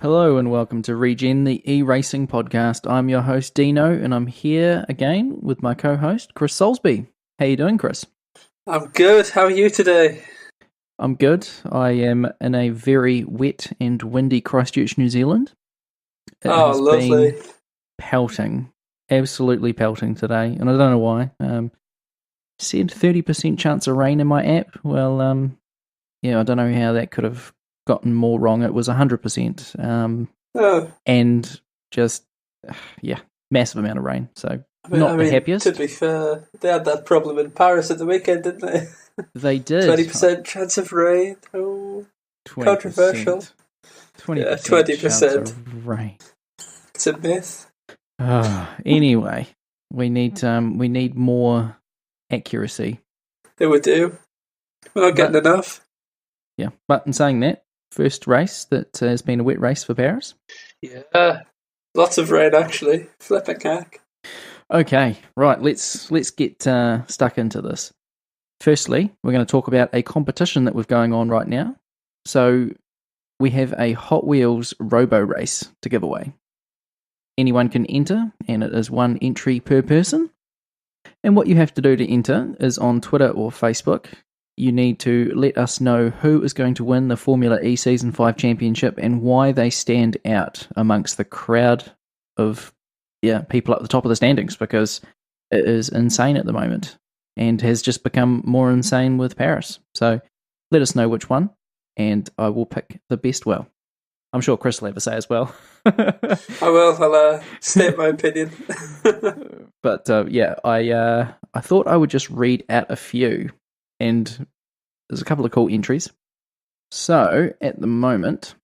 Hello and welcome to Regen, the e-racing podcast. I'm your host Dino, and I'm here again with my co-host Chris Soulsby. How you doing, Chris? I'm good. How are you today? I'm good. I am in a very wet and windy Christchurch, New Zealand. It has lovely. been pelting, absolutely pelting today, and I don't know why. Said 30% chance of rain in my app. Well, I don't know how that could have gotten more wrong. It was 100%. And just, massive amount of rain. So not the happiest. To be fair, they had that problem in Paris at the weekend, didn't they? They did. 20% chance of rain. Oh, 20%. Controversial. 20%. 20%. Chance of rain. It's a myth. Anyway, we need more accuracy. They would do. We're not getting enough. Yeah, but in saying that, first race that has been a wet race for Paris. Yeah, lots of rain actually. Flipping heck. Okay, right. Let's get stuck into this. Firstly, we're going to talk about a competition that we've going on right now. So we have a Hot Wheels Robo race to give away. Anyone can enter, and it is one entry per person. And what you have to do to enter is on Twitter or Facebook, you need to let us know who is going to win the Formula E Season 5 Championship and why they stand out amongst the crowd of people at the top of the standings, because it is insane at the moment and has just become more insane with Paris. So let us know which one, and I will pick the best. Well, I'm sure Chris will have a say as well. I will. I'll state my opinion. But I thought I would just read out a few, and there's a couple of cool entries. So at the moment,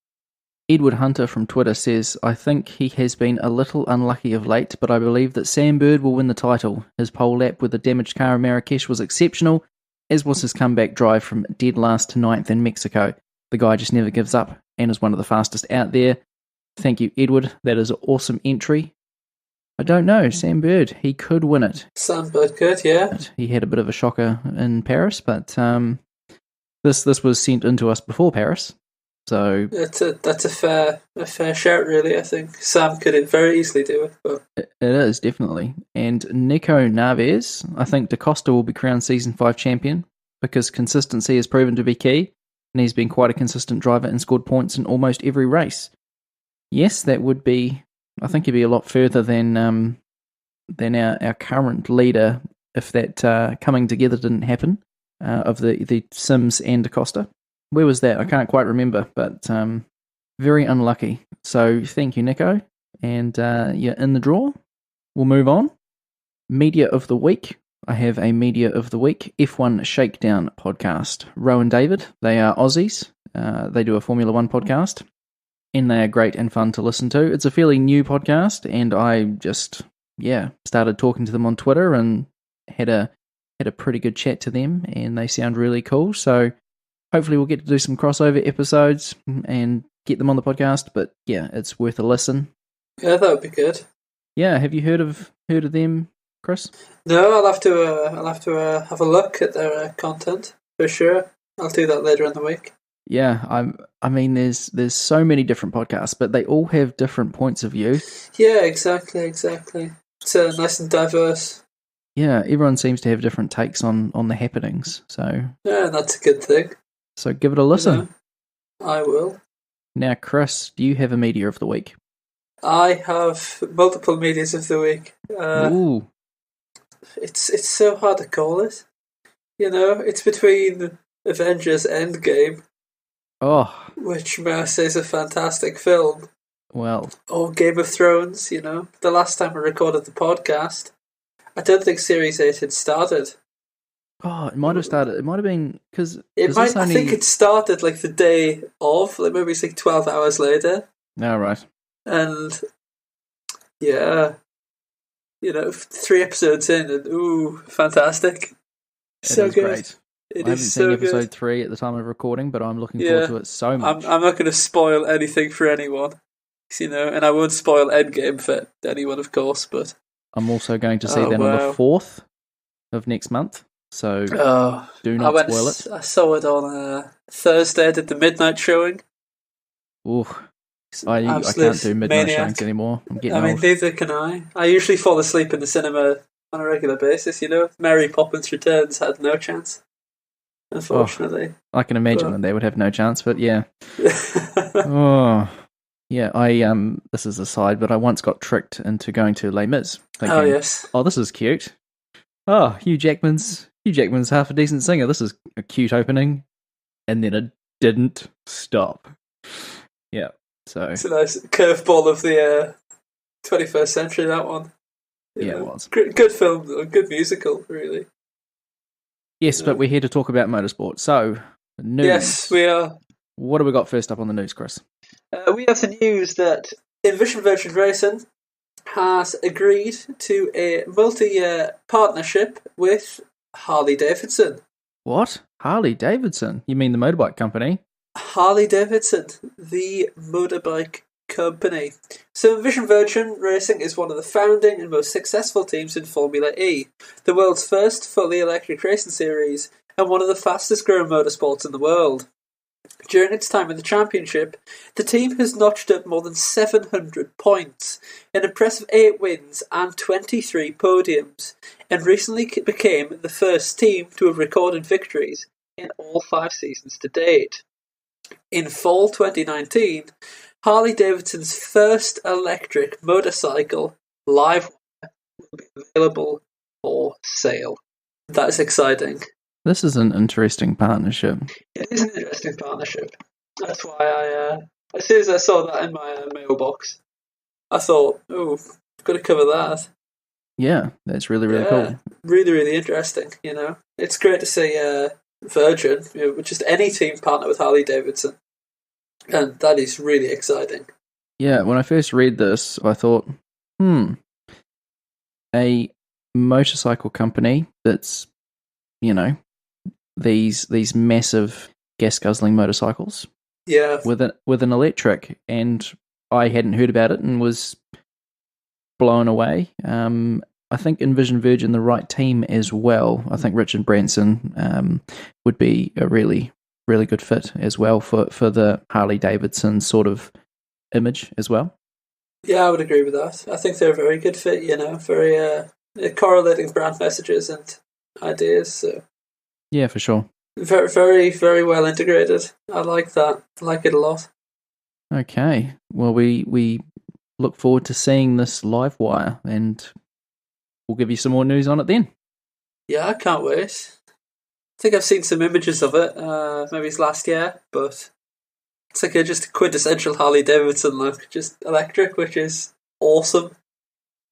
Edward Hunter from Twitter says, I think he has been a little unlucky of late, but I believe that Sam Bird will win the title. His pole lap with the damaged car in Marrakesh was exceptional, as was his comeback drive from dead last to 9th in Mexico. The guy just never gives up and is one of the fastest out there. Thank you, Edward. That is an awesome entry. I don't know, Sam Bird, he could win it. Sam Bird could, yeah. He had a bit of a shocker in Paris, but this was sent in to us before Paris. So that's a fair shout, really. I think Sam could very easily do it. But it is, definitely. And Nico Naves, I think Da Costa will be crowned Season 5 champion because consistency has proven to be key, and he's been quite a consistent driver and scored points in almost every race. Yes, that would be, I think he'd be a lot further than our current leader if that coming together didn't happen of the Sims and Da Costa. Where was that? I can't quite remember, but very unlucky. So thank you, Nico. And you're in the draw. We'll move on. Media of the Week. I have a Media of the Week F1 Shakedown podcast. Roe and David, they are Aussies. They do a Formula 1 podcast, and they are great and fun to listen to. It's a fairly new podcast, and I just, started talking to them on Twitter and had a pretty good chat to them, and they sound really cool. So hopefully we'll get to do some crossover episodes and get them on the podcast. But yeah, it's worth a listen. Yeah, that would be good. Yeah, have you heard of them, Chris? No, I'll have to have a look at their content for sure. I'll do that later in the week. Yeah, I mean, there's so many different podcasts, but they all have different points of view. Yeah, exactly. It's nice and diverse. Yeah, everyone seems to have different takes on the happenings. So yeah, that's a good thing. So give it a listen. Yeah, I will. Now, Chris, do you have a Media of the Week? I have multiple Medias of the Week. Ooh. It's so hard to call it. You know, it's between Avengers Endgame, which may I say is a fantastic film. Well, or Game of Thrones. You know, the last time I recorded the podcast, I don't think Series 8 had started. Oh, it might have started. It might have been because I think it started like the day of, like maybe it's like 12 hours later. Oh, right. And yeah, 3 episodes in, and ooh, fantastic! So good. Great. I haven't seen episode 3 at the time of recording, but I'm looking forward to it so much. I'm not going to spoil anything for anyone, and I won't spoil Endgame for anyone, of course. But I'm also going to see that on the 4th of next month. So do not spoil it. I saw it on Thursday. I did the midnight showing. Ooh. I can't do midnight showings anymore. I'm getting old. Neither can I. I usually fall asleep in the cinema on a regular basis, Mary Poppins Returns had no chance, unfortunately. I can imagine that they would have no chance, but yeah. Oh, yeah, this is a side, but I once got tricked into going to Les Mis. Thinking, yes. Oh, this is cute. Oh, Hugh Jackman's half a decent singer. This is a cute opening. And then it didn't stop. Yeah, so... It's a nice curveball of the 21st century, that one. It was. Good film, good musical, really. Yes, but we're here to talk about motorsport. So, news. Yes, we are. What do we got first up on the news, Chris? We have the news that Envision Virgin Racing has agreed to a multi-year partnership with Harley-Davidson. What? Harley-Davidson? You mean the motorbike company? Harley-Davidson, the motorbike company. So Envision Virgin Racing is one of the founding and most successful teams in Formula E, the world's first fully electric racing series, and one of the fastest growing motorsports in the world. During its time in the championship, the team has notched up more than 700 points, an impressive 8 wins and 23 podiums, and recently became the first team to have recorded victories in all 5 seasons to date. In fall 2019, Harley-Davidson's first electric motorcycle, Livewire, will be available for sale. That is exciting. This is an interesting partnership. It is an interesting partnership. That's why as soon as I saw that in my mailbox, I thought, I've got to cover that. Yeah, that's really, really cool. Really, really interesting, It's great to see Virgin, just any team partner with Harley-Davidson. And that is really exciting. Yeah, when I first read this, I thought, a motorcycle company that's, these massive gas-guzzling motorcycles. Yeah. With an electric, and I hadn't heard about it and was blown away. I think Envision Virgin, the right team as well. I think Richard Branson would be a really, really good fit as well for the Harley-Davidson sort of image as well. Yeah, I would agree with that. I think they're a very good fit, very correlating brand messages and ideas. So. Yeah, for sure. Very, very, very well integrated. I like that. I like it a lot. Okay. Well, we look forward to seeing this Livewire, and we'll give you some more news on it then. Yeah, I can't wait. I think I've seen some images of it. Maybe it's last year, but it's like just a quintessential Harley-Davidson look. Just electric, which is awesome.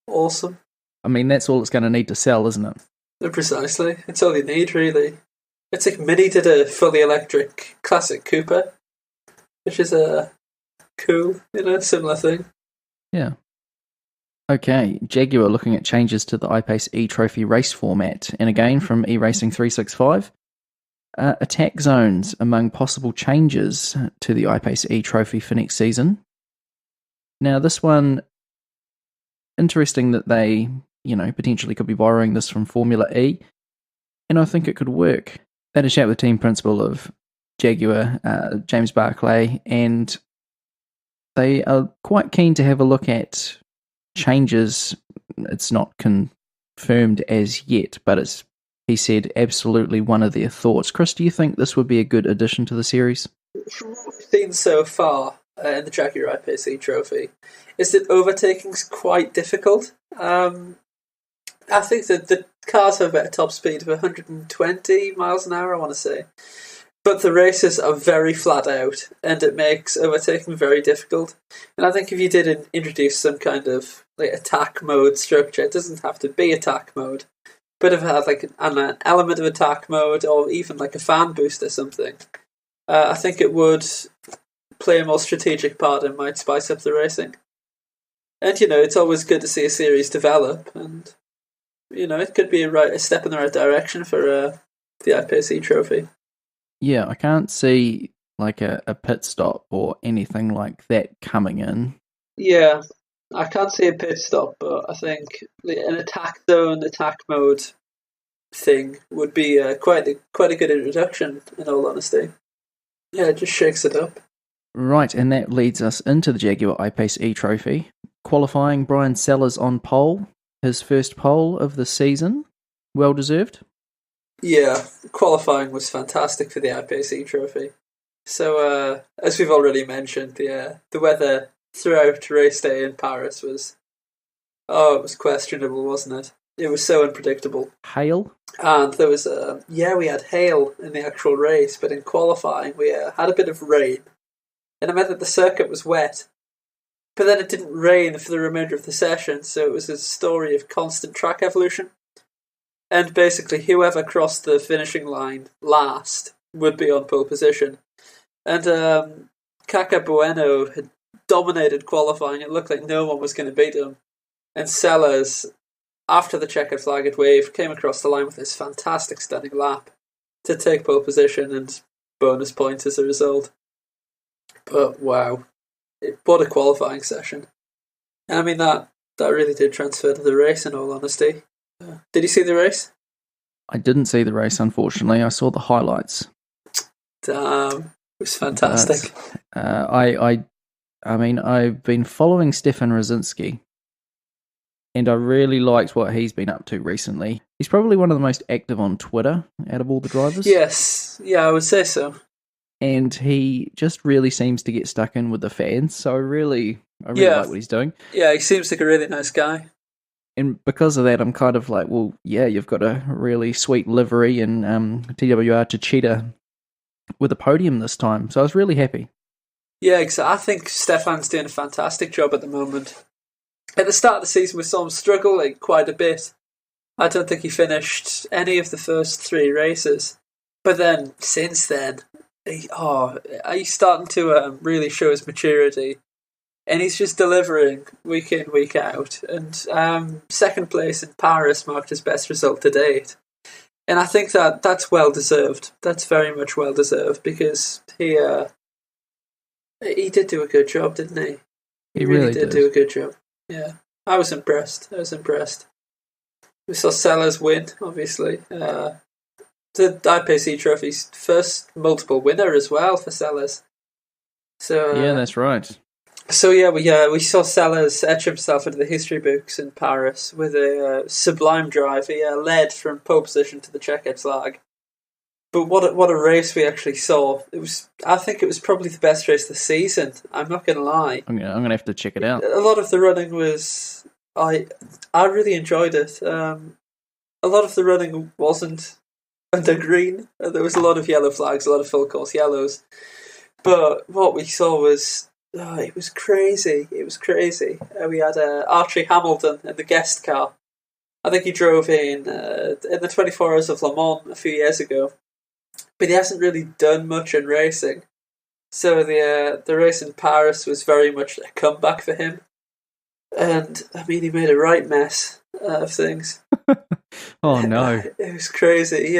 Awesome. I mean, that's all it's going to need to sell, isn't it? Precisely. It's all you need, really. It's like Mini did a fully electric classic Cooper, which is a cool, similar thing. Yeah. Okay, Jaguar looking at changes to the iPace eTrophy race format, and again from eRacing 365. Attack zones among possible changes to the iPace eTrophy for next season. Now, this one, interesting that they, potentially could be borrowing this from Formula E, and I think it could work. They had a chat with team principal of Jaguar, James Barclay, and they are quite keen to have a look at changes. It's not confirmed as yet, but he said, absolutely one of their thoughts. Chris, do you think this would be a good addition to the series? From what we've seen so far in the Jaguar I-Pace eTrophy, is that overtaking's quite difficult. I think that the cars have a top speed of 120 miles an hour, I want to say. But the races are very flat out, and it makes overtaking very difficult. And I think if you did introduce some kind of attack mode structure, it doesn't have to be attack mode, but if it had an element of attack mode, or even a fan boost or something, I think it would play a more strategic part and might spice up the racing. And it's always good to see a series develop, and it could be a step in the right direction for the I-Pace eTrophy. Yeah, I can't see a pit stop or anything like that coming in. Yeah, I can't see a pit stop, but I think an attack zone, attack mode thing would be quite a good introduction, in all honesty. Yeah, it just shakes it up. Right, and that leads us into the Jaguar I-Pace eTrophy. Qualifying, Brian Sellers on pole, his first pole of the season. Well deserved. Yeah, qualifying was fantastic for the I-Pace eTrophy. So, as we've already mentioned, the weather throughout race day in Paris was, it was questionable, wasn't it? It was so unpredictable. Hail? And there was, we had hail in the actual race, but in qualifying we had a bit of rain. And it meant that the circuit was wet. But then it didn't rain for the remainder of the session, so it was a story of constant track evolution. And basically, whoever crossed the finishing line last would be on pole position. And Caca Bueno had dominated qualifying. It looked like no one was going to beat him. And Sellers, after the checkered flag had waved, came across the line with this fantastic stunning lap to take pole position and bonus points as a result. But wow, what a qualifying session. And I mean, that really did transfer to the race, in all honesty. Did you see the race? I didn't see the race, unfortunately. I saw the highlights. Damn, it was fantastic. But, I mean, I've been following Stefan Rosinski, and I really liked what he's been up to recently. He's probably one of the most active on Twitter out of all the drivers. Yes, yeah, I would say so. And he just really seems to get stuck in with the fans, so I really like what he's doing. Yeah, he seems like a really nice guy. And because of that, I'm kind of like, well, yeah, you've got a really sweet livery and TWR Chichita with a podium this time, so I was really happy. Yeah, exactly. I think Stefan's doing a fantastic job at the moment. At the start of the season, we saw him struggle quite a bit. I don't think he finished any of the first 3 races. But then, since then, he's starting to really show his maturity. And he's just delivering week in, week out. And second place in Paris marked his best result to date. And I think that's well deserved. That's very much well deserved because he did do a good job, didn't he? He really did do a good job. Yeah, I was impressed. We saw Sellers win, obviously. The I-Pace eTrophy's first multiple winner as well for Sellers. So yeah, that's right. So yeah, we saw Sellers etch himself into the history books in Paris with a sublime drive. He led from pole position to the checkered flag. But what a race we actually saw! I think it was probably the best race this season. I'm not going to lie. I'm gonna have to check it out. A lot of the running was I really enjoyed it. A lot of the running wasn't under green. There was a lot of yellow flags, a lot of full course yellows. But what we saw was. It was crazy. It was crazy. We had Archie Hamilton in the guest car. I think he drove in the 24 Hours of Le Mans a few years ago. But he hasn't really done much in racing. So the race in Paris was very much a comeback for him. And, I mean, he made a right mess of things. Oh, no. It was crazy. He,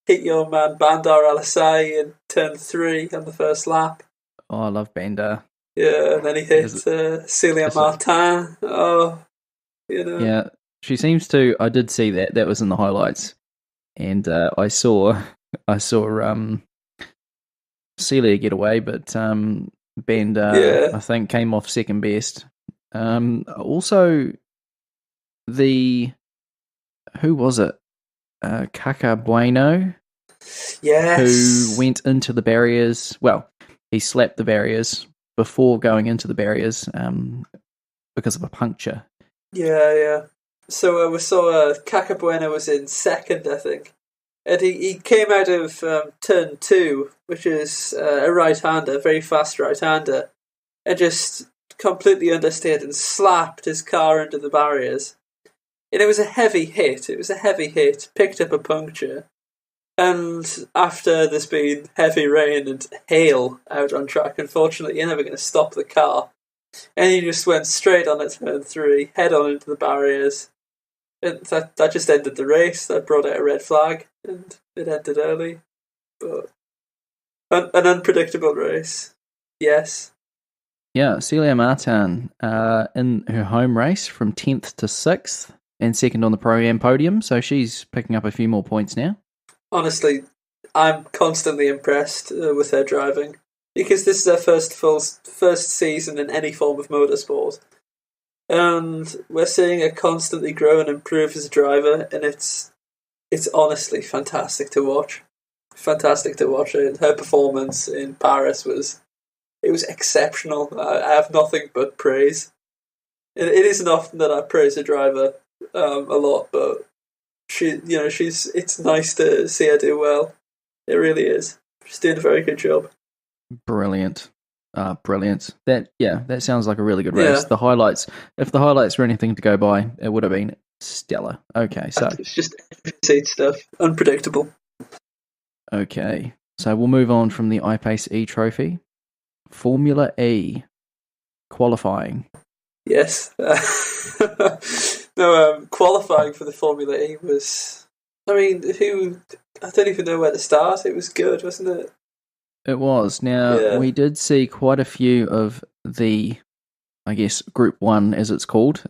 hit your man Bandar Al-Assai in turn 3 on the first lap. Oh, I love Bandar. Yeah, and then he hit Celia Martin. Yeah, she seems to. I did see that. That was in the highlights, and I saw Celia get away, but Bandar I think came off second best. Also, who was it? Caca Bueno. Yes. Who went into the barriers? Well. He slapped the barriers before going into the barriers because of a puncture. Yeah. So we saw Caca Bueno was in second, I think. And he came out of turn 2, which is a right-hander, a very fast right-hander, and just completely understeered and slapped his car into the barriers. And it was a heavy hit. Picked up a puncture. And after there's been heavy rain and hail out on track, unfortunately, you're never going to stop the car. And he just went straight on at turn 3, head on into the barriers. And that just ended the race. That brought out a red flag, and it ended early. But an unpredictable race, yes. Yeah, Celia Martin in her home race from 10th to 6th and second on the Pro-Am podium, so she's picking up a few more points now. Honestly, I'm constantly impressed with her driving. because this is their first season in any form of motorsport, and we're seeing her constantly grow and improve as a driver, and it's honestly fantastic to watch. Fantastic to watch it. Her performance in Paris was exceptional. I have nothing but praise. It isn't often that I praise a driver a lot, but it's nice to see her do well. It really is. She's doing a very good job. Brilliant. Brilliant. That sounds like a really good race. Yeah. If the highlights were anything to go by, it would have been stellar. Okay, so it's just seat stuff. Unpredictable. Okay, so we'll move on from the iPace eTrophy. Formula E qualifying. Yes. Qualifying for the Formula E was... I don't even know where to start. It was good, wasn't it? It was. Now, we did see quite a few of the, I guess, Group 1, as it's called.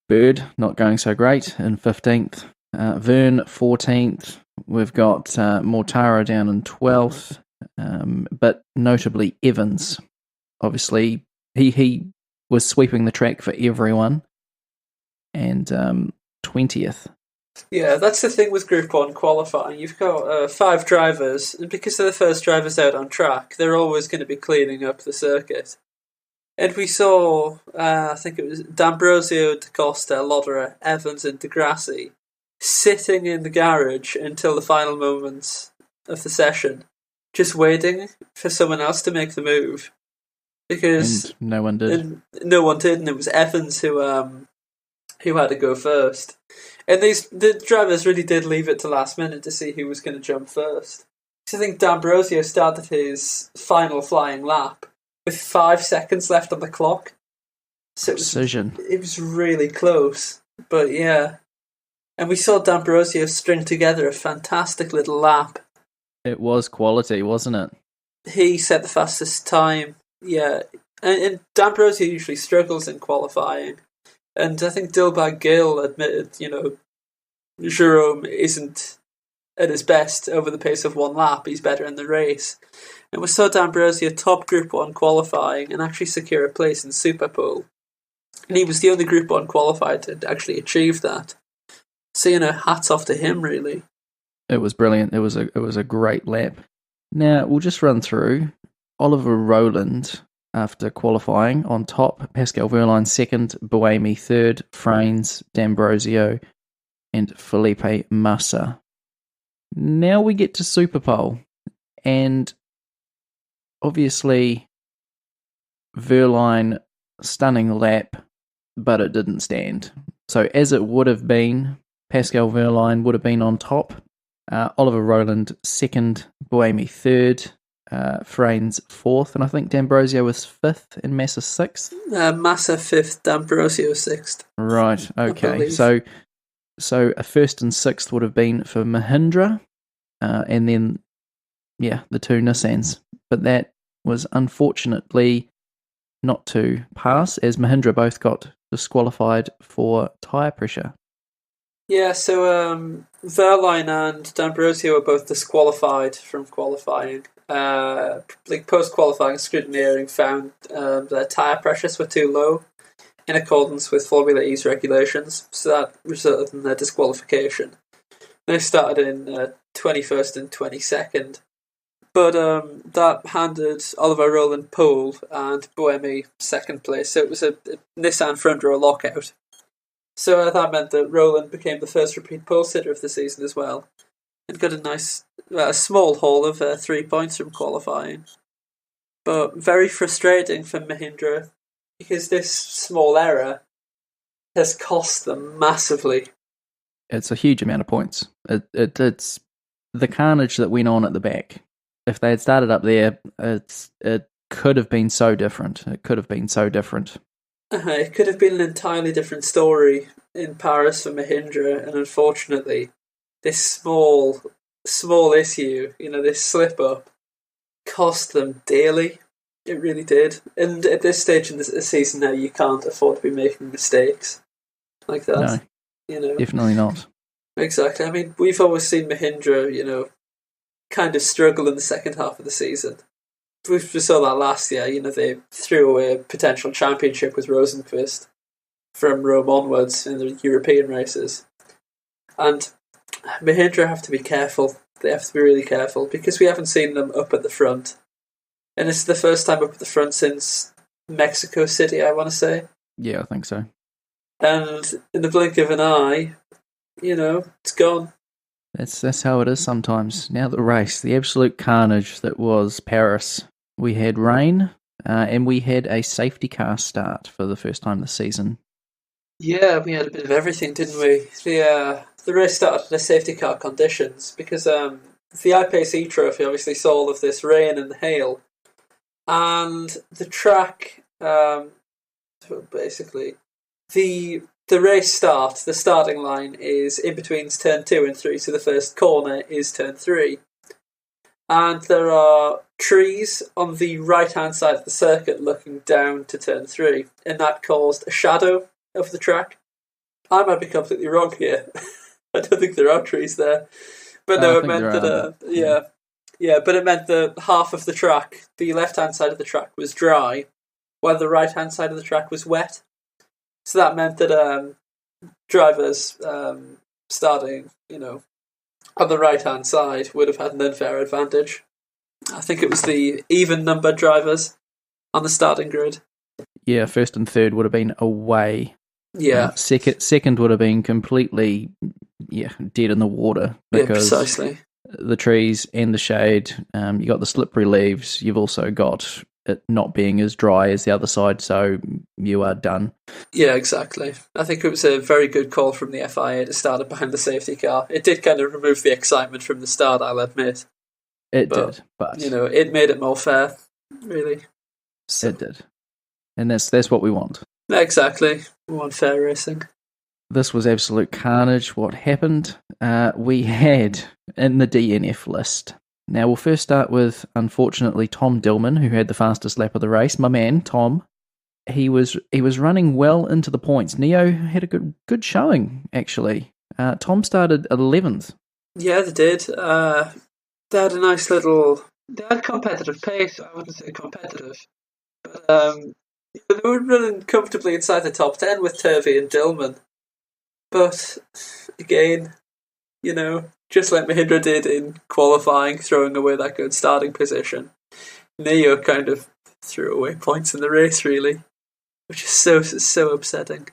Bird, not going so great, in 15th. Vern, 14th. We've got Mortara down in 12th. But notably Evans. Obviously, he was sweeping the track for everyone. And 20th. Yeah, that's the thing with Group 1 qualifying. You've got 5 drivers, and because they're the first drivers out on track, they're always going to be cleaning up the circuit. And we saw, I think it was D'Ambrosio, Da Costa, Lodderer, Evans and Di Grassi sitting in the garage until the final moments of the session, just waiting for someone else to make the move. Because and no one did. And it was Evans who had to go first. And the drivers really did leave it to last minute to see who was going to jump first. So I think D'Ambrosio started his final flying lap with 5 seconds left on the clock. So it was really close. But yeah. And we saw D'Ambrosio string together a fantastic little lap. It was quality, wasn't it? He set the fastest time. Yeah. And D'Ambrosio usually struggles in qualifying. And I think Dilbag Gill admitted, Jerome isn't at his best over the pace of one lap. He's better in the race. And we saw D'Ambrosio top Group 1 qualifying and actually secure a place in Superpole. And he was the only Group 1 qualified to actually achieve that. So, hats off to him, really. It was brilliant. It was a great lap. Now, we'll just run through. Oliver Rowland, after qualifying, on top. Pascal Wehrlein second. Buemi third. Frains, D'Ambrosio, and Felipe Massa. Now we get to Superpole. And obviously, Wehrlein, stunning lap, but it didn't stand. So as it would have been, Pascal Wehrlein would have been on top. Oliver Rowland second, Buemi third, Frains fourth, and I think D'Ambrosio was fifth and Massa sixth. Massa fifth, D'Ambrosio sixth. Right, okay. So a first and sixth would have been for Mahindra, and then, the 2 Nissans. But that was unfortunately not to pass, as Mahindra both got disqualified for tyre pressure. Yeah, so Wehrlein and D'Ambrosio were both disqualified from qualifying. Post-qualifying scrutineering found their tyre pressures were too low in accordance with Formula E's regulations, so that resulted in their disqualification. They started in 21st and 22nd, but that handed Oliver Rowland pole and Buemi second place, so it was a Nissan front row lockout. So that meant that Rowland became the first repeat pole sitter of the season as well, and got a nice, small haul of 3 points from qualifying. But very frustrating for Mahindra, because this small error has cost them massively. It's a huge amount of points. It's the carnage that went on at the back. If they had started up there, it could have been so different. It could have been so different. It could have been an entirely different story in Paris for Mahindra, and unfortunately, this small issue, this slip up, cost them dearly. It really did. And at this stage in the season now, you can't afford to be making mistakes like that. No, definitely not. Exactly. I mean, we've always seen Mahindra, kind of struggle in the second half of the season. We saw that last year. They threw away a potential championship with Rosenqvist from Rome onwards in the European races. And Mahindra have to be careful. They have to be really careful because we haven't seen them up at the front. And it's the first time up at the front since Mexico City, I want to say. Yeah, I think so. And in the blink of an eye, it's gone. That's how it is sometimes. Now the race, the absolute carnage that was Paris. We had rain, and we had a safety car start for the first time this season. Yeah, we had a bit of everything, didn't we? The race started in the safety car conditions because the I-Pace eTrophy obviously saw all of this rain and hail, and the track, basically, the race start, the starting line is in between turn 2 and 3, so the first corner is turn 3. And there are trees on the right-hand side of the circuit looking down to turn 3, and that caused a shadow of the track. I might be completely wrong here. I don't think there are trees there. But no, it meant that, but it meant that half of the track, the left-hand side of the track was dry, while the right-hand side of the track was wet. So that meant that drivers starting, on the right-hand side would have had an unfair advantage. I think it was the even-numbered drivers on the starting grid. Yeah, first and third would have been away. Yeah. Second would have been completely, dead in the water. Because precisely. The trees and the shade, you got the slippery leaves, you've also got it not being as dry as the other side, so you are done. Yeah, exactly. I think it was a very good call from the FIA to start it behind the safety car. It did kind of remove the excitement from the start, I'll admit. It did, but it made it more fair, really. So. It did. And that's what we want. Exactly. We want fair racing. This was absolute carnage. What happened? We had in the DNF list. Now, we'll first start with, unfortunately, Tom Dillman, who had the fastest lap of the race. My man, Tom, he was running well into the points. Neo had a good showing, actually. Tom started 11th. Yeah, they did. They had a nice little... They had competitive pace. I wouldn't say competitive. But they were running comfortably inside the top 10 with Turvey and Dillman. But, again, just like Mahindra did in qualifying, throwing away that good starting position, Neo kind of threw away points in the race, really, which is so upsetting.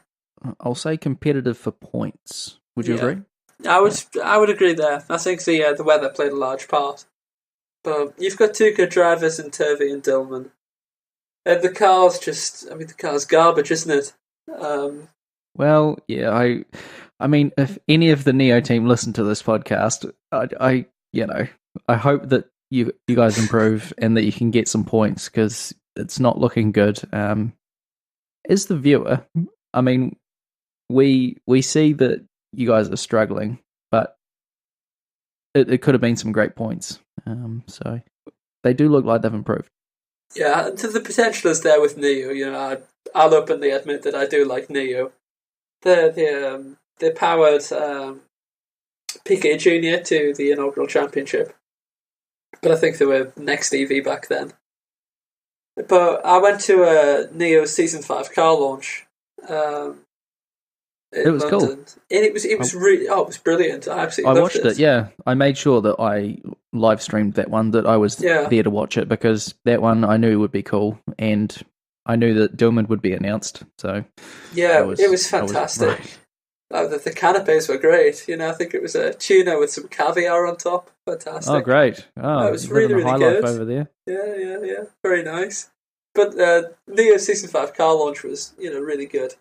I'll say competitive for points. Would you agree? I would agree there. I think the weather played a large part. But you've got two good drivers in Turvey and Dillman. And the car's the car's garbage, isn't it? Well, yeah, I mean, if any of the Neo team listen to this podcast, I hope that you guys improve and that you can get some points because it's not looking good. As the viewer, I mean, we see that you guys are struggling, but it could have been some great points. So they do look like they've improved. Yeah, and the potential is there with Neo. I'll openly admit that I do like Neo. They powered Piquet Jr. to the inaugural championship. But I think they were next EV back then. But I went to a Neo Season 5 car launch. It was London. Cool. And it was really, it was brilliant. I absolutely loved watched it, yeah. I made sure that I live streamed that one, that I was there to watch it, because that one I knew would be cool, and I knew that Dillman would be announced. So yeah, it was fantastic. The canapes were great. I think it was a tuna with some caviar on top. Fantastic. Oh, great. Oh, it was really good. Over there. Yeah. Very nice. But Neo Season 5 car launch was, really good.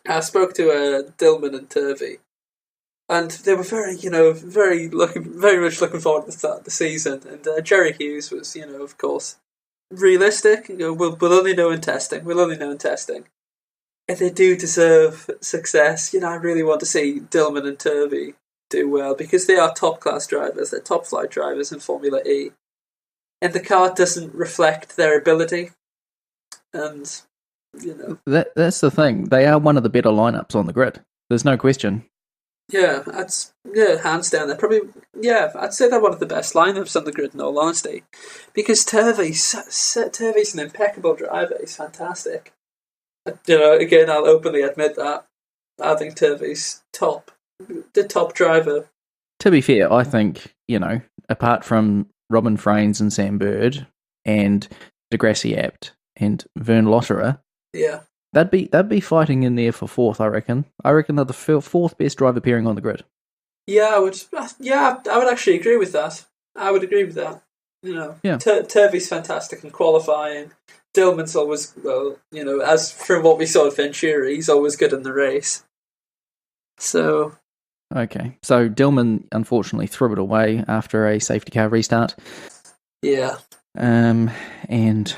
I spoke to Dillman and Turvey, and they were very much looking forward to the start of the season. And Jerry Hughes was, of course, realistic. We'll only know in testing. And they do deserve success. I really want to see Dillman and Turvey do well because they are top-class drivers. They're top-flight drivers in Formula E. And the car doesn't reflect their ability. And, That's the thing. They are one of the better lineups on the grid. There's no question. Yeah, that's hands down. They're probably I'd say they're one of the best lineups on the grid. In all honesty, because Turvey's an impeccable driver. He's fantastic. Again, I'll openly admit that. I think Turvey's the top driver. To be fair, I think, apart from Robin Frains and Sam Bird and Degrassi Apt and Vern Lotterer, Yeah. they'd be fighting in there for fourth, I reckon. I reckon they're the fourth best driver pairing on the grid. Yeah, I would. Yeah, I would actually agree with that. I would agree with that. Yeah. Turvey's fantastic in qualifying. Dillman's always, as from what we saw at Venturi, he's always good in the race. So. Okay, so Dillman unfortunately threw it away after a safety car restart. Yeah. And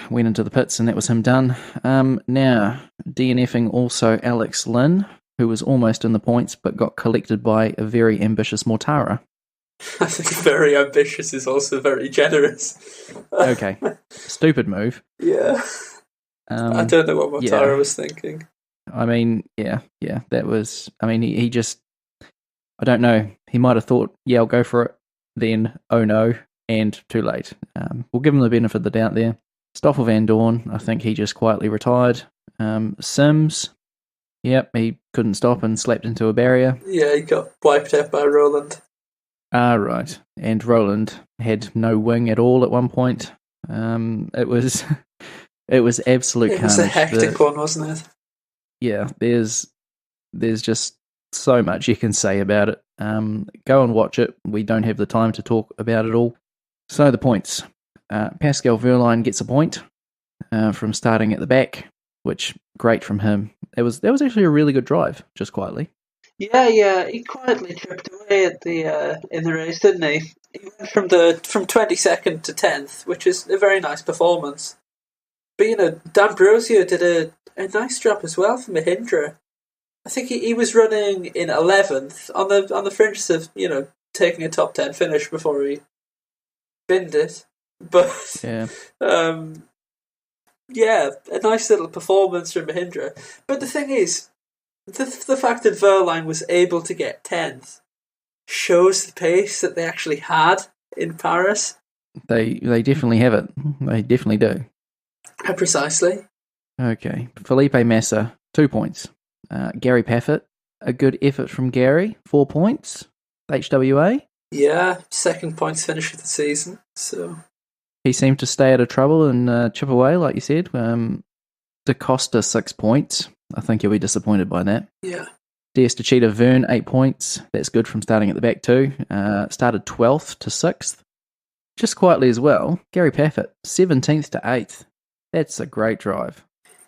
went into the pits, and that was him done. Now, DNFing also Alex Lynn, who was almost in the points but got collected by a very ambitious Mortara. I think very ambitious is also very generous. Okay, stupid move. Yeah. I don't know what Mortara was thinking. I mean, that was... I mean, he just... I don't know. He might have thought, I'll go for it. Then, oh no, and too late. We'll give him the benefit of the doubt there. Stoffel Van Dorn, I think he just quietly retired. Sims, he couldn't stop and slapped into a barrier. Yeah, he got wiped out by Roland. Right. And Roland had no wing at all at one point. It was absolute carnage. It was a hectic one, wasn't it? Yeah, there's just so much you can say about it. Go and watch it. We don't have the time to talk about it all. So the points. Pascal Wehrlein gets a point from starting at the back, which great from him. That was actually a really good drive, just quietly. Yeah, he quietly tripped away at the in the race, didn't he? He went from 22nd to 10th, which is a very nice performance. But D'Ambrosio did a nice job as well for Mahindra. I think he was running in 11th on the fringes of taking a top 10 finish before he binned it. But a nice little performance from Mahindra. But the thing is, the fact that Wehrlein was able to get 10th shows the pace that they actually had in Paris. They definitely have it. They definitely do. Precisely. Okay. Felipe Massa, 2 points. Gary Paffett, a good effort from Gary, 4 points. HWA. Yeah, second points finish of the season. So he seemed to stay out of trouble and chip away, like you said. Da Costa, 6 points. I think you'll be disappointed by that. Yeah. D'Estachita Vern, 8 points. That's good from starting at the back too. Started 12th to 6th. Just quietly as well, Gary Paffett, 17th to 8th. That's a great drive.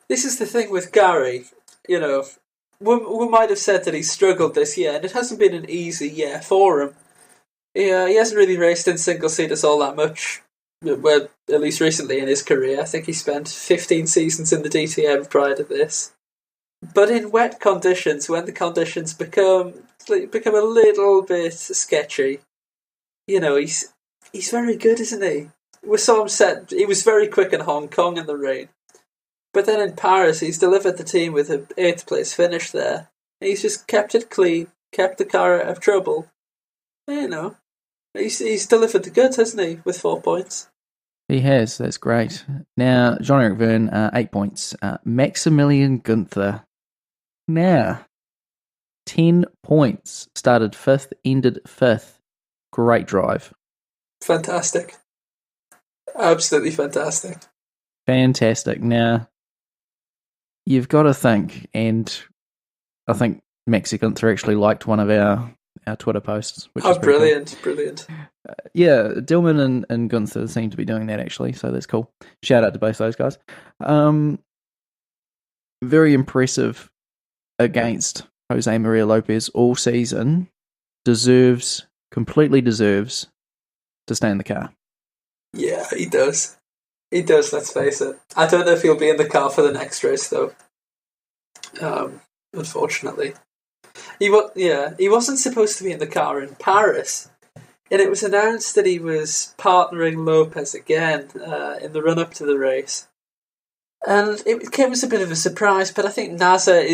This is the thing with Gary. We might have said that he struggled this year, and it hasn't been an easy year for him. Yeah, he hasn't really raced in single-seaters all that much, well, at least recently in his career. I think he spent 15 seasons in the DTM prior to this. But in wet conditions, when the conditions become a little bit sketchy, he's very good, isn't he? We saw him he was very quick in Hong Kong in the rain. But then in Paris, he's delivered the team with an 8th place finish there. He's just kept it clean, kept the car out of trouble. He's delivered the goods, hasn't he, with 4 points? He has, that's great. Now, Jean-Eric Verne, 8 points. Maximilian Gunther, now, 10 points. Started 5th, ended 5th. Great drive. Fantastic. Absolutely fantastic. Fantastic. Now, you've got to think, and I think Maxi Gunther actually liked one of our Twitter posts. Which is brilliant, cool. Brilliant. Yeah, Dillman and Gunther seem to be doing that actually, so that's cool. Shout out to both those guys. Very impressive against Jose Maria Lopez all season. Completely deserves to stay in the car. Yeah, he does. He does, let's face it. I don't know if he'll be in the car for the next race, though. Unfortunately. He wasn't supposed to be in the car in Paris. And it was announced that he was partnering Lopez again in the run-up to the race. And it came as a bit of a surprise, but I think NASA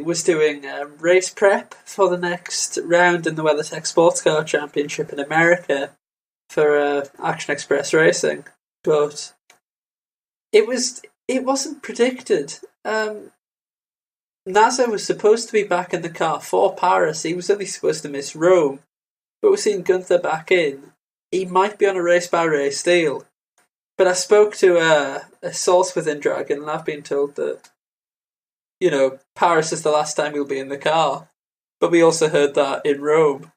was doing race prep for the next round in the WeatherTech Sports Car Championship in America for Action Express Racing, but it wasn't predicted. NASA was supposed to be back in the car for Paris. He was only supposed to miss Rome, but we're seeing Gunther back in. He might be on a race-by-race deal. But I spoke to a source within Dragon, and I've been told that, Paris is the last time he'll be in the car. But we also heard that in Rome.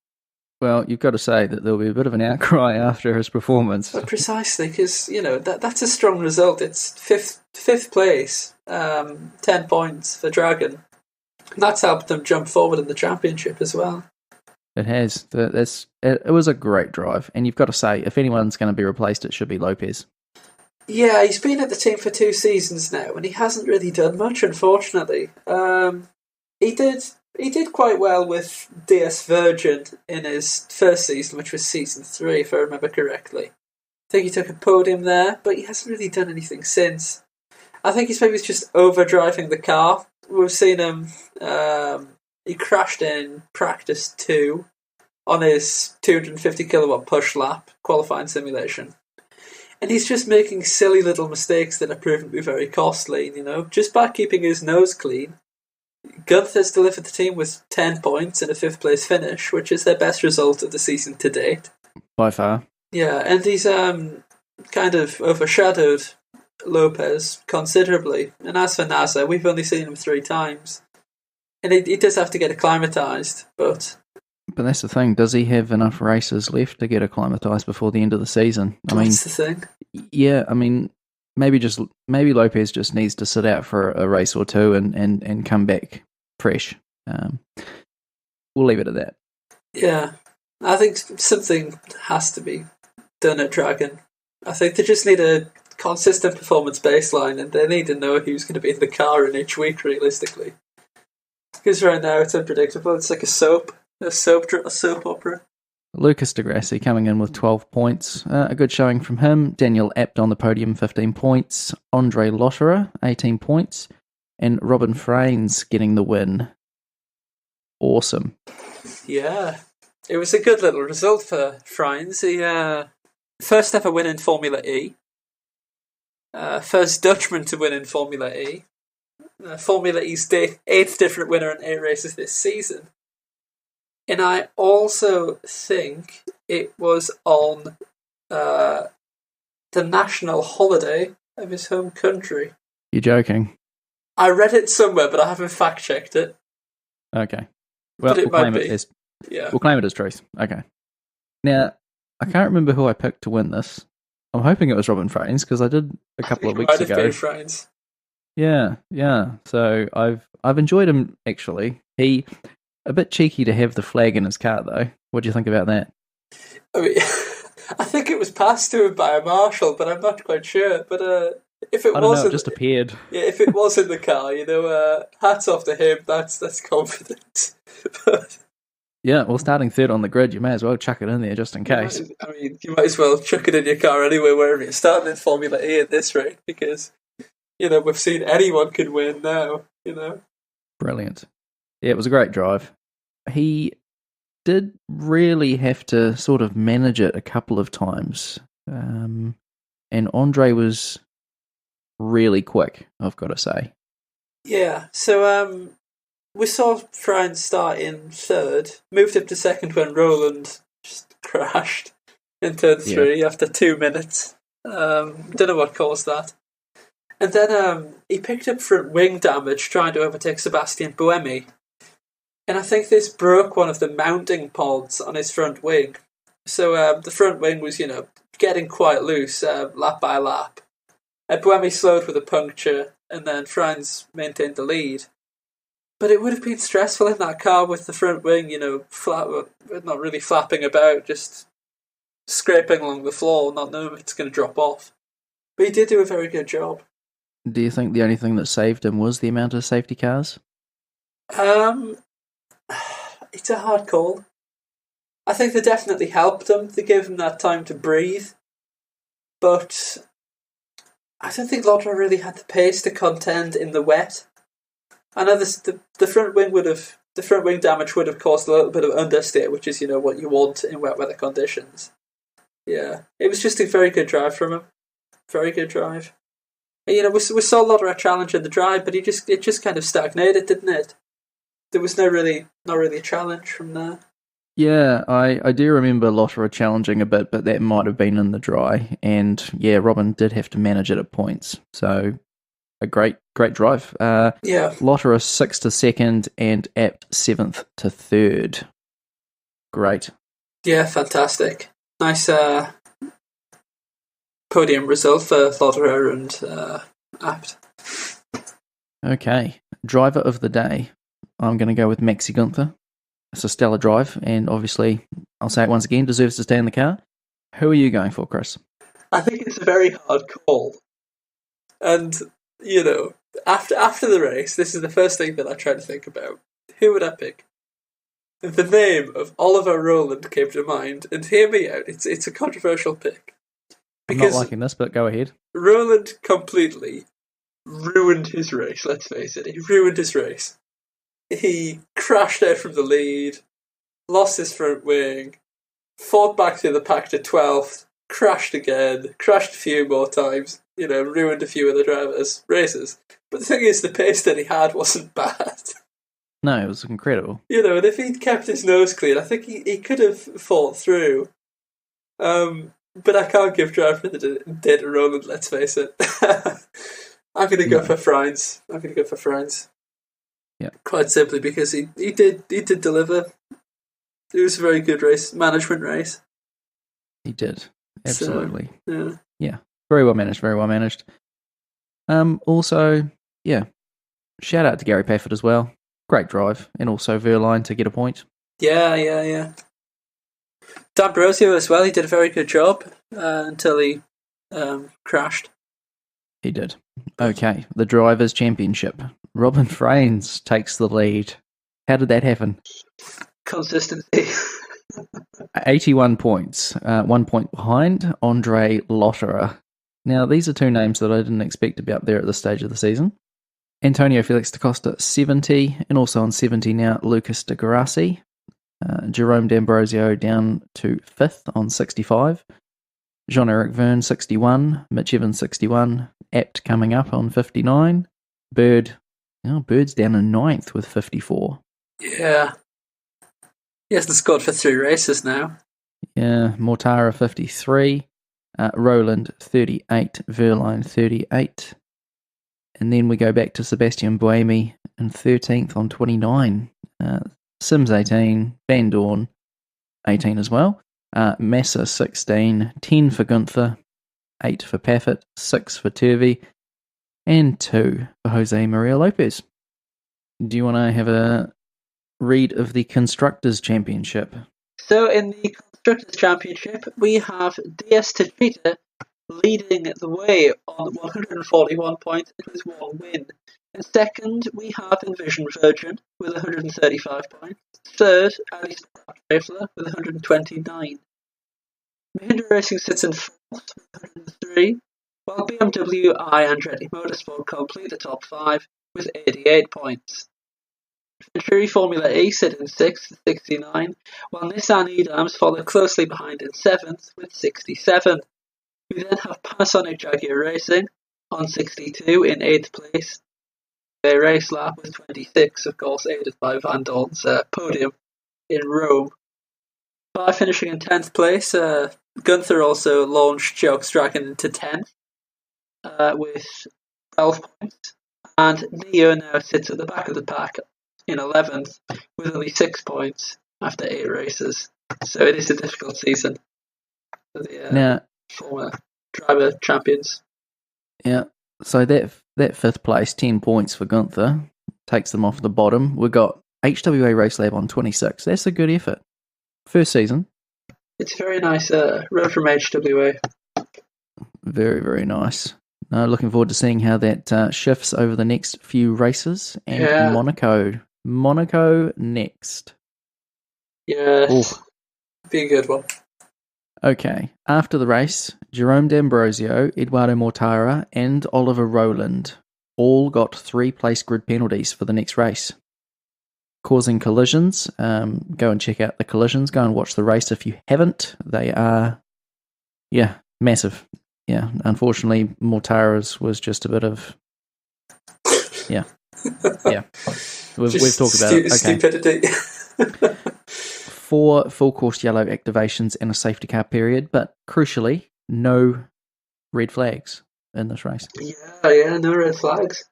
Well, you've got to say that there'll be a bit of an outcry after his performance. But precisely, because, that's a strong result. It's fifth place, 10 points for Dragon. And that's helped them jump forward in the championship as well. It has. It was a great drive. And you've got to say, if anyone's going to be replaced, it should be Lopez. Yeah, he's been at the team for 2 seasons now, and he hasn't really done much, unfortunately. He did quite well with DS Virgin in his first season, which was season 3, if I remember correctly. I think he took a podium there, but he hasn't really done anything since. I think he's maybe just overdriving the car. We've seen him. He crashed in practice 2 on his 250 kilowatt push lap qualifying simulation. And he's just making silly little mistakes that are proven to be very costly, just by keeping his nose clean. Gunther's delivered the team with 10 points and a 5th place finish, which is their best result of the season to date. By far. Yeah, and he's kind of overshadowed Lopez considerably. And as for NASA, we've only seen him 3 times. And he does have to get acclimatised, but that's the thing. Does he have enough races left to get acclimatised before the end of the season? That's the thing. Yeah, maybe Lopez just needs to sit out for a race or 2 and come back fresh. We'll leave it at that. Yeah, I think something has to be done at Dragon. I think they just need a consistent performance baseline, and they need to know who's going to be in the car in each week, realistically. Because right now it's unpredictable. It's like a soap opera. Lucas de Grassi coming in with 12 points. A good showing from him. Daniel Abt on the podium, 15 points. Andre Lotterer, 18 points. And Robin Fraines getting the win. Awesome. Yeah. It was a good little result for Fraines. He first ever win in Formula E. First Dutchman to win in Formula E. Formula E's 8th different winner in 8 races this season. And I also think it was on the national holiday of his home country. You're joking. I read it somewhere, but I haven't fact-checked it. Okay. Well, we'll claim it as truth. Okay. Now, I can't remember who I picked to win this. I'm hoping it was Robin Fraines, because I did a couple of weeks ago. Might have been Fraines. Yeah. So I've enjoyed him, actually. He... A bit cheeky to have the flag in his car, though. What do you think about that? I mean, I think it was passed to him by a marshal, but I'm not quite sure. But if it wasn't, it just appeared. Yeah, if it was in the car, hats off to him. That's confident. Yeah, well, starting 3rd on the grid, you may as well chuck it in there just in case. You might as well chuck it in your car anyway, wherever you're starting in Formula E at this rate, because we've seen anyone can win now. Brilliant. Yeah, it was a great drive. He did really have to sort of manage it a couple of times. And Andre was really quick, I've got to say. Yeah, so we saw Fraines start in 3rd, moved up to 2nd when Roland just crashed in turn 3 after 2 minutes. Don't know what caused that. And then he picked up front wing damage trying to overtake Sebastian Buemi. And I think this broke one of the mounting pods on his front wing. So the front wing was, getting quite loose lap by lap. Buemi slowed with a puncture, and then Fraines maintained the lead. But it would have been stressful in that car with the front wing, not really flapping about, just scraping along the floor, not knowing if it's going to drop off. But he did do a very good job. Do you think the only thing that saved him was the amount of safety cars? It's a hard call. I think they definitely helped him. They gave him that time to breathe. But I don't think Lotterer really had the pace to contend in the wet. I know the front wing damage would have caused a little bit of understeer, which is what you want in wet weather conditions. Yeah, it was just a very good drive from him. Very good drive. And, we saw Lotterer challenge in the drive, but it just kind of stagnated, didn't it? There was not really a challenge from there. Yeah, I do remember Lotterer challenging a bit, but that might have been in the dry. And yeah, Robin did have to manage it at points. So a great drive. Yeah. Lotterer 6th to 2nd and Apt 7th to 3rd. Great. Yeah, fantastic. Nice podium result for Lotterer and Apt. Okay, driver of the day. I'm going to go with Maxi Gunther. It's a stellar drive, and obviously, I'll say it once again, deserves to stay in the car. Who are you going for, Chris? I think it's a very hard call. And, after the race, this is the first thing that I try to think about. Who would I pick? The name of Oliver Rowland came to mind, and hear me out, it's a controversial pick. I'm not liking this, but go ahead. Rowland completely ruined his race, let's face it. He ruined his race. He crashed out from the lead, lost his front wing, fought back to the pack to 12th, crashed again, crashed a few more times, ruined a few of the drivers' races. But the thing is, the pace that he had wasn't bad. No, it was incredible. And if he'd kept his nose clean, I think he could have fought through. But I can't give drive for the day to Roland, let's face it. I'm going to go for Frines. Yeah. Quite simply because he did deliver. It was a very good race, management race. He did. Absolutely. So, yeah. Very well managed. Also, yeah. Shout out to Gary Pafford as well. Great drive. And also Verline to get a point. Yeah. D'Ambrosio as well, he did a very good job until he crashed. He did. Okay, the Drivers' Championship. Robin Frains takes the lead. How did that happen? Consistency. 81 points. 1 point behind Andre Lotterer. Now, these are two names that I didn't expect to be up there at this stage of the season. Antonio Felix da Costa, 70, and also on 70 now, Lucas de Grassi. Jerome D'Ambrosio down to 5th on 65. Jean-Eric Verne, 61. Mitch Evans, 61. Apt coming up on 59. Bird's down in 9th with 54. Yeah. He hasn't scored for 3 races now. Yeah, Mortara, 53. Roland, 38. Verline, 38. And then we go back to Sebastian Buemi in 13th on 29. Sims, 18. Van Dorn, 18 as well. Massa, 16. 10 for Gunther. 8 for Paffett. 6 for Turvey. And 2 for Jose Maria Lopez. Do you want to have a read of the Constructors' Championship? So in the Constructors' Championship, we have DS Tachita leading the way on 141 points with 1 win. In second, we have Envision Virgin with 135 points. Third, Alice Trifler with 129. Mahindra Racing sits in fourth with 103, while BMW I Andretti Motorsport complete the top 5 with 88 points. Venturi Formula E sit in 6th with 69, while Nissan Edams follow closely behind in 7th with 67. We then have Panasonic Jaguar Racing on 62 in 8th place. A race lap with 26, of course, aided by Van Dorn's podium in Rome. By finishing in 10th place, Gunther also launched Jokes Dragon into 10th with 12 points, and Neo now sits at the back of the pack in 11th with only 6 points after 8 races. So it is a difficult season for the former driver champions. Yeah, so that 5th place, 10 points for Gunther, takes them off the bottom. We've got HWA Race Lab on 26. That's a good effort. First season. It's very nice. Road from HWA. Very, very nice. Looking forward to seeing how that shifts over the next few races. And Monaco. Monaco next. Yeah. Be a good one. Okay. After the race, Jerome D'Ambrosio, Eduardo Mortara, and Oliver Rowland all got 3 place grid penalties for the next race, causing collisions. Go and check out the collisions. Go and watch the race if you haven't. They are, massive. Yeah, unfortunately, Mortara's was just a bit of, yeah. We've talked about it. Okay. Stupidity. 4 full course yellow activations and a safety car period, but crucially, no red flags in this race. Yeah, no red flags.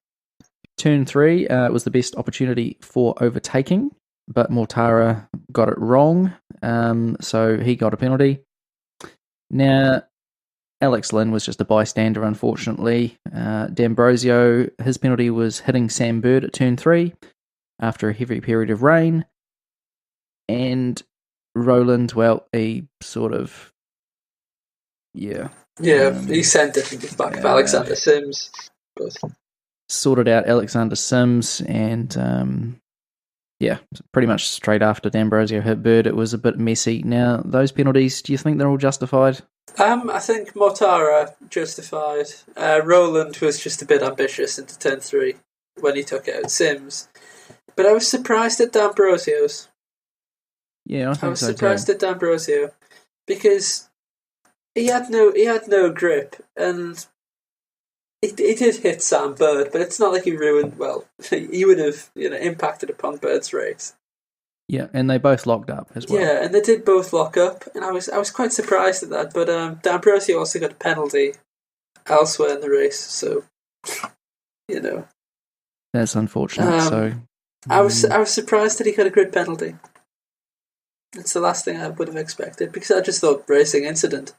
Turn 3 was the best opportunity for overtaking, but Mortara got it wrong, so he got a penalty. Now, Alex Lynn was just a bystander, unfortunately. D'Ambrosio, his penalty was hitting Sam Bird at turn 3 after a heavy period of rain. And Rowland, well, he sort of, he sent it back of Alexander Sims. Both. Sorted out Alexander Sims, and pretty much straight after D'Ambrosio hit Bird, it was a bit messy. Now, those penalties, do you think they're all justified? I think Mortara justified. Rowland was just a bit ambitious into turn 3 when he took out Sims. But I was surprised at D'Ambrosio's. Yeah, I think I was surprised at D'Ambrosio because he had no grip, and he did hit Sam Bird, but it's not like he ruined. Well, he would have impacted upon Bird's race. Yeah, and they both locked up as well. Yeah, and they did both lock up, and I was quite surprised at that. But D'Ambrosio also got a penalty elsewhere in the race, so that's unfortunate. I was surprised that he got a grid penalty. It's the last thing I would have expected, because I just thought racing incident.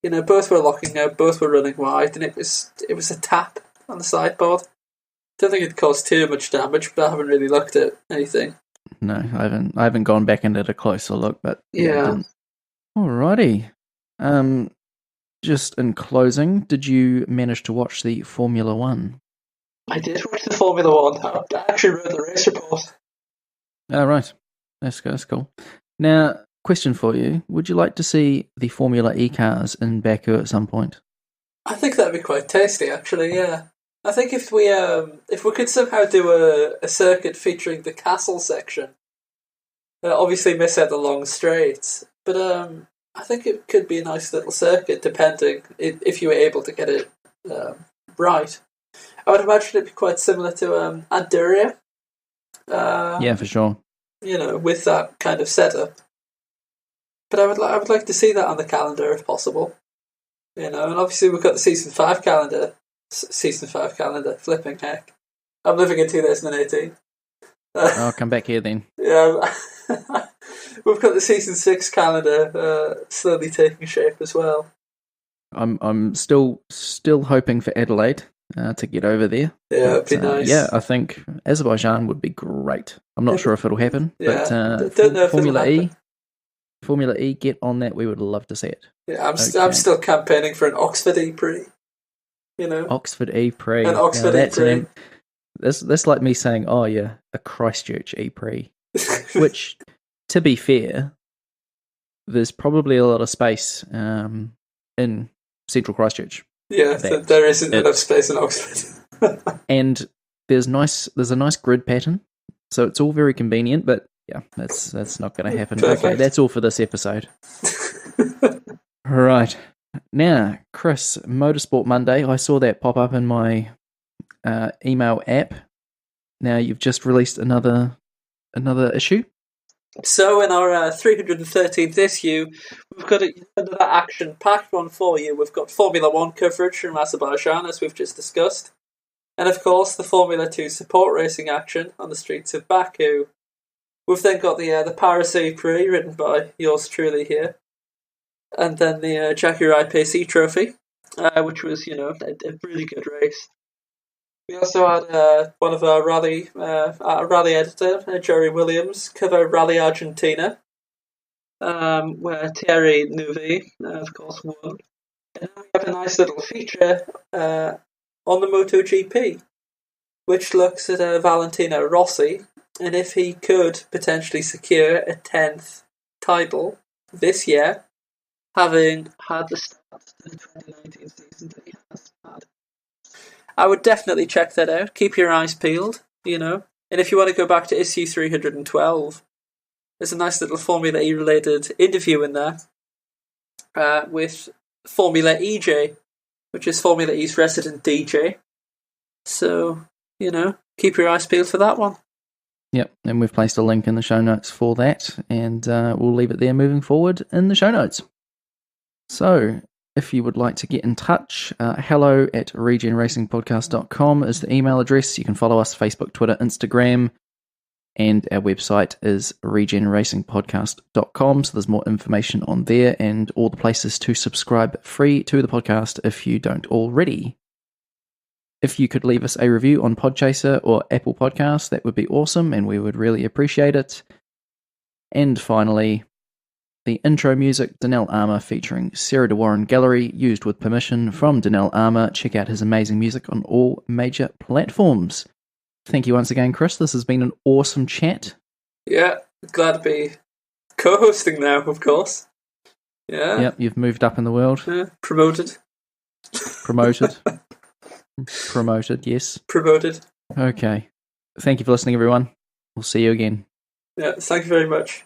Both were locking out, both were running wide, and it was a tap on the sideboard. Don't think it caused too much damage, but I haven't really looked at anything. No, I haven't gone back into a closer look, but yeah. Alrighty. Just in closing, did you manage to watch the Formula One? I did watch the Formula One. I actually wrote the race report. Oh, right. That's cool. Now, question for you. Would you like to see the Formula E cars in Baku at some point? I think that'd be quite tasty, actually, yeah. I think if we could somehow do a circuit featuring the castle section, obviously miss out the long straights, but I think it could be a nice little circuit, depending if you were able to get it right. I would imagine it'd be quite similar to Anduria. Yeah, for sure. With that kind of setup. But I would like to see that on the calendar if possible. And obviously we've got the Season 5 calendar. Season 5 calendar, flipping heck. I'm living in 2018. I'll come back here then. Yeah, we've got the Season 6 calendar slowly taking shape as well. I'm still hoping for Adelaide to get over there. Yeah, it'd be nice. Yeah, I think Azerbaijan would be great. I'm not sure if it'll happen, but don't know if Formula E, get on that. We would love to see it. Yeah, I'm still campaigning for an Oxford E-Prix. Oxford E-Prix. An Oxford E-Prix. That's like me saying, oh yeah, a Christchurch E-Prix. Which, to be fair, there's probably a lot of space in central Christchurch. Yeah, there isn't enough space in Oxford. And there's a nice grid pattern, so it's all very convenient, but yeah, that's not going to happen. Perfect. Okay, that's all for this episode. Right. Now, Chris, Motorsport Monday, I saw that pop up in my email app. Now, you've just released another issue? So, in our 313th issue, we've got another action-packed one for you. We've got Formula 1 coverage from Azerbaijan, as we've just discussed. And, of course, the Formula 2 support racing action on the streets of Baku. We've then got the Paris E-Prix, written by yours truly here. And then the Jackie Pace eTrophy, which was, a really good race. We also had one of our rally editor, Jerry Williams, cover Rally Argentina, where Thierry Neuville, of course, won. And then we have a nice little feature on the MotoGP, which looks at Valentino Rossi, and if he could potentially secure a 10th title this year, having had the start to the 2019 season that he has had. I would definitely check that out. Keep your eyes peeled, And if you want to go back to issue 312, there's a nice little Formula E related interview in there with Formula EJ, which is Formula E's resident DJ. So, keep your eyes peeled for that one. Yep, and we've placed a link in the show notes for that, and we'll leave it there moving forward in the show notes. So, if you would like to get in touch, hello@regenracingpodcast.com is the email address. You can follow us Facebook, Twitter, Instagram, and our website is regenracingpodcast.com, so there's more information on there and all the places to subscribe free to the podcast if you don't already. If you could leave us a review on Podchaser or Apple Podcasts, that would be awesome, and we would really appreciate it. And finally, the intro music, Donnell Armour, featuring Sarah De Warren Gallery, used with permission from Donnell Armour. Check out his amazing music on all major platforms. Thank you once again, Chris. This has been an awesome chat. Yeah, glad to be co-hosting now, of course. Yeah. Yep, you've moved up in the world. Yeah, promoted. Promoted. Promoted, yes. Promoted. Okay. Thank you for listening, everyone. We'll see you again. Yeah, thank you very much.